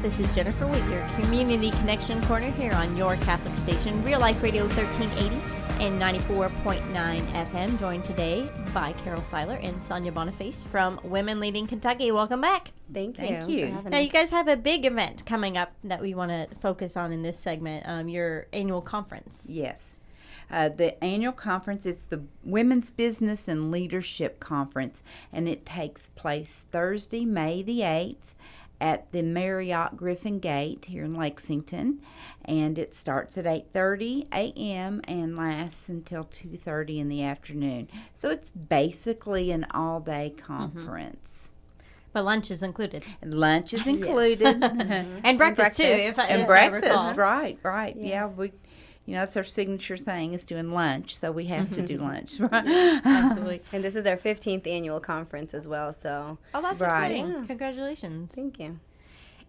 This is Jennifer with your Community Connection Corner here on your Catholic station, Real Life Radio 1380 and 94.9 FM. Joined today by Carol Siler and Sonia Boniface from Women Leading Kentucky. Welcome back. Thank you. Now, you guys have a big event coming up that we want to focus on in this segment, your annual conference. Yes. The annual conference is the Women's Business and Leadership Conference, and it takes place Thursday, May the 8th at the Marriott Griffin Gate here in Lexington, and it starts at 8:30 a.m. and lasts until 2:30 in the afternoon. So it's basically an all-day conference. But lunch is included. And lunch is included. And breakfast, too. If I breakfast, recall. right. Yeah, that's our signature thing is doing lunch, so we have to do lunch. Right? Absolutely. And this is our 15th annual conference as well, so. Oh, that's exciting. Yeah. Congratulations. Thank you.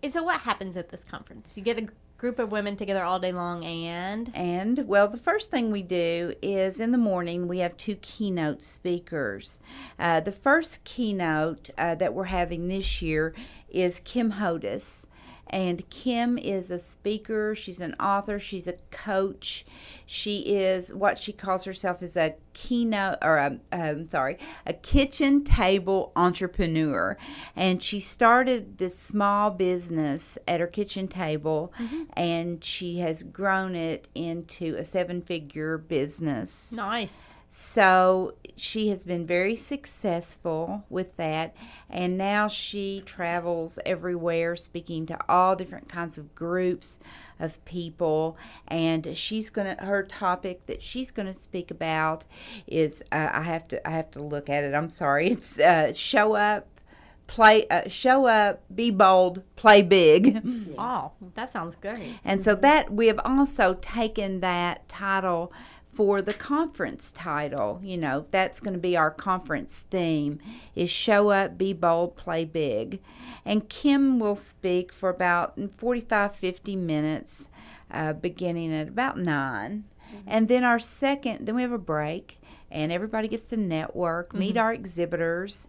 And so what happens at this conference? You get a group of women together all day long And, well, the first thing we do is in the morning we have two keynote speakers. The first keynote that we're having this year is Kim Hodis. And Kim is a speaker, she's an author, she's a coach. She is what she calls herself is a a kitchen table entrepreneur. And she started this small business at her kitchen table, and she has grown it into a 7-figure business. Nice. So she has been very successful with that, and now she travels everywhere speaking to all different kinds of groups of people, and her topic that she's going to speak about is I have to look at it. I'm sorry. It's show up, be bold, play big. Yes. Oh, that sounds great. And so that we have also taken that title for the conference title. That's going to be our conference theme, is show up, be bold, play big. And Kim will speak for about 45-50 minutes, beginning at about 9. And then then we have a break, and everybody gets to network, meet our exhibitors,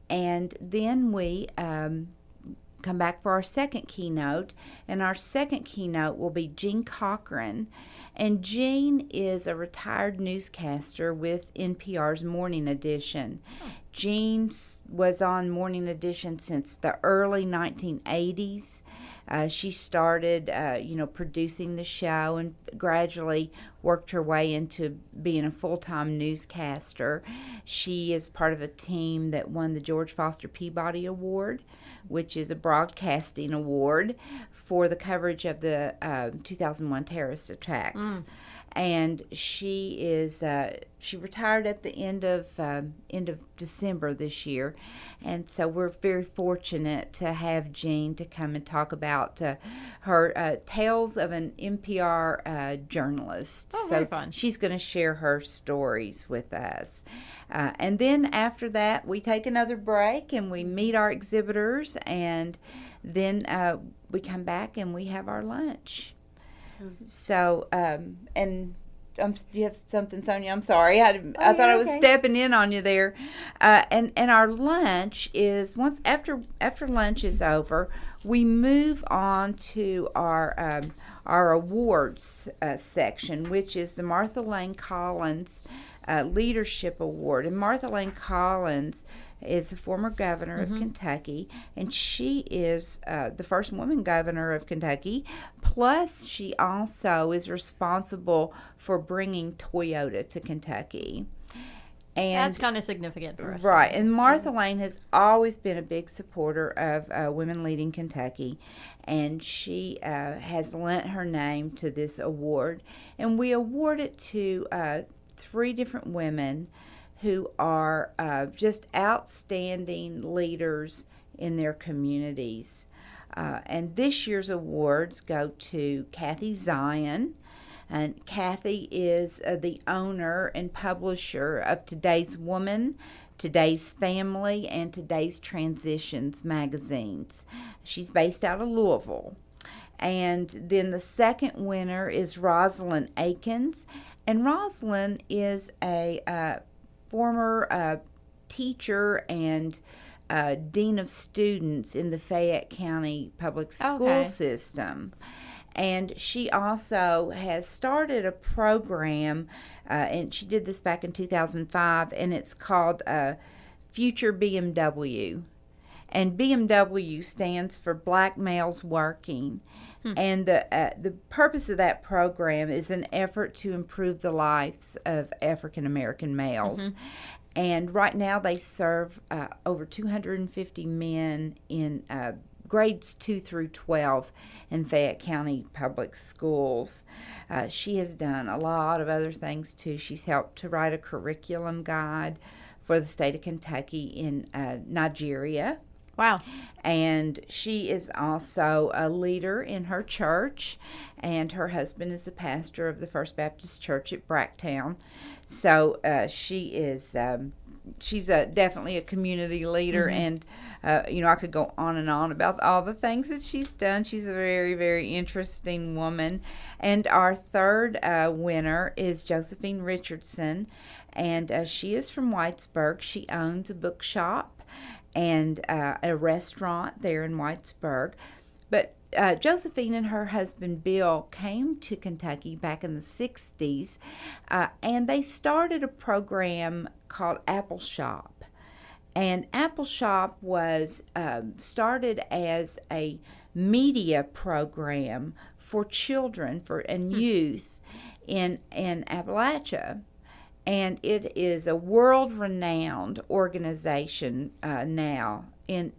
and then we come back for our second keynote. And our second keynote will be Jean Cochran. And Jean is a retired newscaster with NPR's Morning Edition. Jean was on Morning Edition since the early 1980s. She started, producing the show and gradually worked her way into being a full-time newscaster. She is part of a team that won the George Foster Peabody Award, which is a broadcasting award for the coverage of the 2001 terrorist attacks. And she retired at the end of December this year, and so we're very fortunate to have Jean to come and talk about her tales of an NPR journalist. Oh, so very fun. She's going to share her stories with us, and then after that we take another break and we meet our exhibitors, and then we come back and we have our lunch. So, and do you have something, Sonia? I'm sorry. I thought I was stepping in on you there. And our lunch is, once after lunch is over, we move on to our awards section, which is the Martha Lane Collins Leadership Award. And Martha Lane Collins is the former governor of Kentucky, and she is the first woman governor of Kentucky. Plus, she also is responsible for bringing Toyota to Kentucky. And that's kind of significant for us. Right. And Martha Lane has always been a big supporter of Women Leading Kentucky, and she has lent her name to this award. And we award it to 3 different women who are just outstanding leaders in their communities. And this year's awards go to Kathy Zion. And Kathy is the owner and publisher of Today's Woman, Today's Family, and Today's Transitions magazines. She's based out of Louisville. And then the second winner is Rosalind Akins. And Rosalind is a former teacher and dean of students in the Fayette County public school system. And she also has started a program, and she did this back in 2005, and it's called Future BMW. And BMW stands for Black Males Working. And the purpose of that program is an effort to improve the lives of African American males. And right now they serve over 250 men in grades 2 through 12 in Fayette County public schools. She has done a lot of other things too. She's helped to write a curriculum guide for the state of Kentucky in Nigeria. Wow. And she is also a leader in her church, and her husband is a pastor of the First Baptist Church at Bracktown. So she's definitely a community leader, and I could go on and on about all the things that she's done. She's a very, very interesting woman. And our third winner is Josephine Richardson, and she is from Whitesburg. She owns a bookshop and a restaurant there in Whitesburg. But Josephine and her husband Bill came to Kentucky back in the 60s, and they started a program called Apple Shop. And Apple Shop was started as a media program for children and youth in Appalachia. And it is a world-renowned organization now in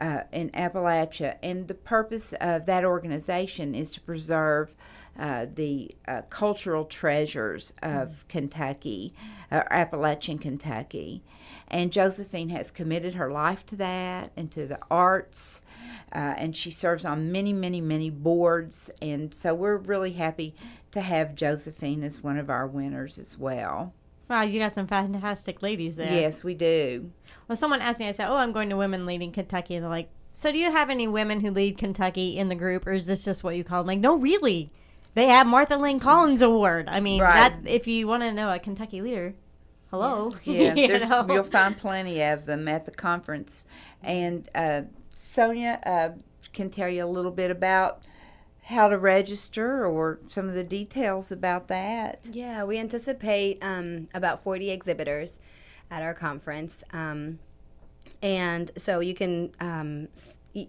Appalachia. And the purpose of that organization is to preserve the cultural treasures of Kentucky, Appalachian Kentucky. And Josephine has committed her life to that and to the arts. And she serves on many, many, many boards. And so we're really happy to have Josephine as one of our winners as well. Wow, you got some fantastic ladies there. Yes, we do. Well, someone asked me, I said, I'm going to Women Leading Kentucky. And they're like, so do you have any women who lead Kentucky in the group, or is this just what you call them? Like, no, really. They have Martha Lane Collins Award. I mean, that if you want to know a Kentucky leader, hello. Yeah, you'll find plenty of them at the conference. And Sonia can tell you a little bit about how to register or some of the details about that. Yeah, we anticipate about 40 exhibitors at our conference. And so you can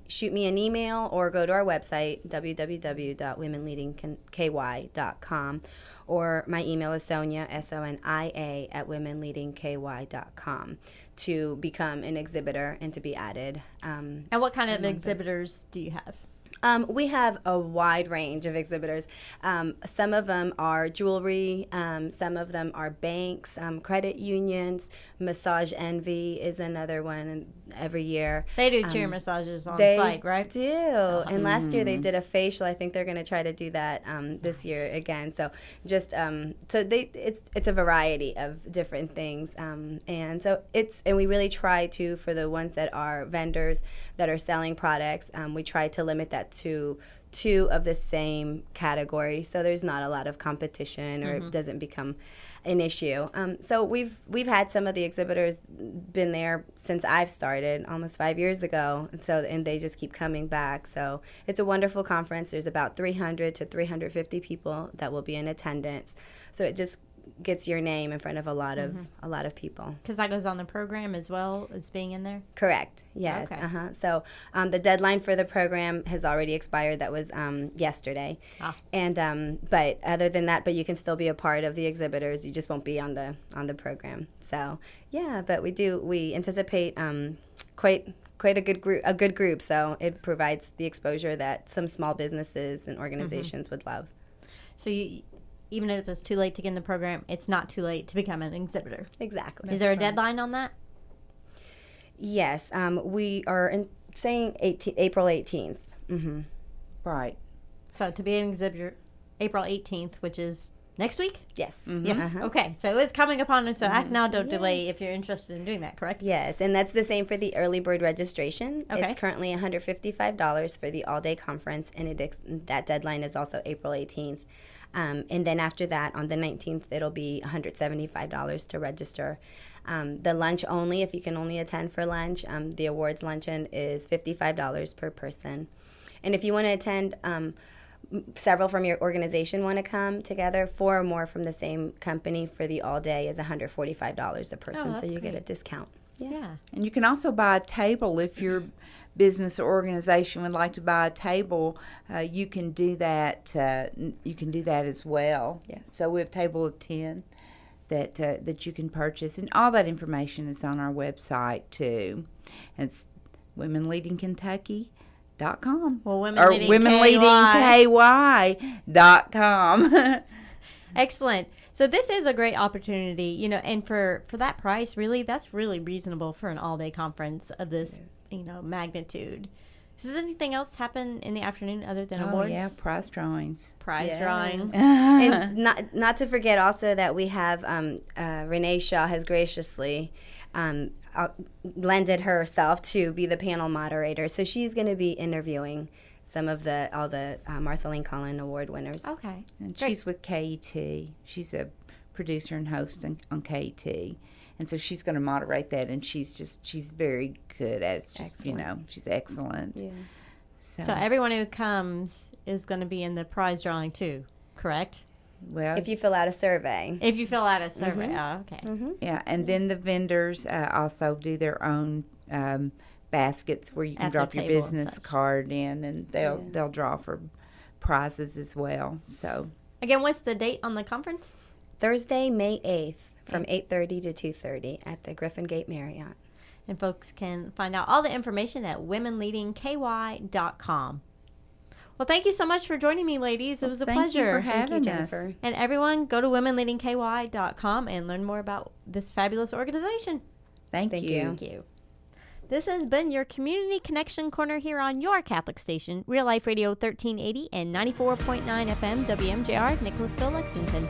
shoot me an email or go to our website, www.womenleadingky.com. Or my email is Sonia, SONIA, at womenleadingky.com to become an exhibitor and to be added. And what kind of exhibitors do you have? We have a wide range of exhibitors. Some of them are jewelry. Some of them are banks, credit unions. Massage Envy is another one every year. They do chair massages on site, right? They do. And last year they did a facial. I think they're going to try to do that this year again. So just it's a variety of different things. And we really try to, for the ones that are vendors that are selling products, we try to limit that to 2 of the same category, so there's not a lot of competition, or it doesn't become an issue. So we've had some of the exhibitors been there since I've started almost 5 years ago, and they just keep coming back. So it's a wonderful conference. There's about 300 to 350 people that will be in attendance. So it just gets your name in front of a lot of people. Because that goes on the program as well as being in there? Correct. Yes. Okay. So the deadline for the program has already expired. That was yesterday. And but other than that, you can still be a part of the exhibitors. You just won't be on the program. So yeah, but we anticipate quite a good group. So it provides the exposure that some small businesses and organizations would love. So even if it's too late to get in the program, it's not too late to become an exhibitor. Exactly. Is there a deadline on that? Yes. We are saying April 18th. Mm-hmm. Right. So to be an exhibitor, April 18th, which is next week? Yes. Mm-hmm. Yes. Okay. So it's coming upon us. So act now, don't delay if you're interested in doing that, correct? Yes. And that's the same for the early bird registration. Okay. It's currently $155 for the all-day conference, and that deadline is also April 18th. And then after that, on the 19th, it'll be $175 to register. The lunch only, if you can only attend for lunch, the awards luncheon is $55 per person. And if you want to attend, several from your organization want to come together, 4 or more from the same company for the all day is $145 a person, so you get a discount. Yeah. And you can also buy a table if your business or organization would like to buy a table. You can do that. You can do that as well. Yes. So we have a table of 10 that you can purchase, and all that information is on our website too. It's womenleadingkentucky.com. Well, or womenleadingky.com. Excellent. So this is a great opportunity, and for that price, really, that's really reasonable for an all-day conference of this, magnitude. Does anything else happen in the afternoon other than awards? Oh, yeah, prize drawings. Drawings. And not to forget also that we have Renee Shaw has graciously lended herself to be the panel moderator. So she's going to be interviewing some of all the Martha Lane Collin Award winners. Okay. And Great. she's with KET. She's a producer and host on KET. And so she's going to moderate that, and she's very good at it. It's just, she's excellent. Yeah. So everyone who comes is going to be in the prize drawing too, correct? Well, If you fill out a survey. If you fill out a survey. Oh, okay. yeah, and then the vendors also do their own baskets where you can At the drop your table and business such. card in, and they'll draw for prizes as well. So Again, what's the date on the conference? Thursday, May 8th from 8:30 to 2:30 at the Griffin Gate Marriott. And folks can find out all the information at womenleadingky.com. Well, thank you so much for joining me, ladies. It was a thank pleasure. you for Thank you, having us. Jennifer. And everyone, go to womenleadingky.com and learn more about this fabulous organization. Thank Thank you. you. Thank you. This has been your Community Connection Corner here on your Catholic station, Real Life Radio 1380 and 94.9 FM WMJR, Nicholasville, Lexington.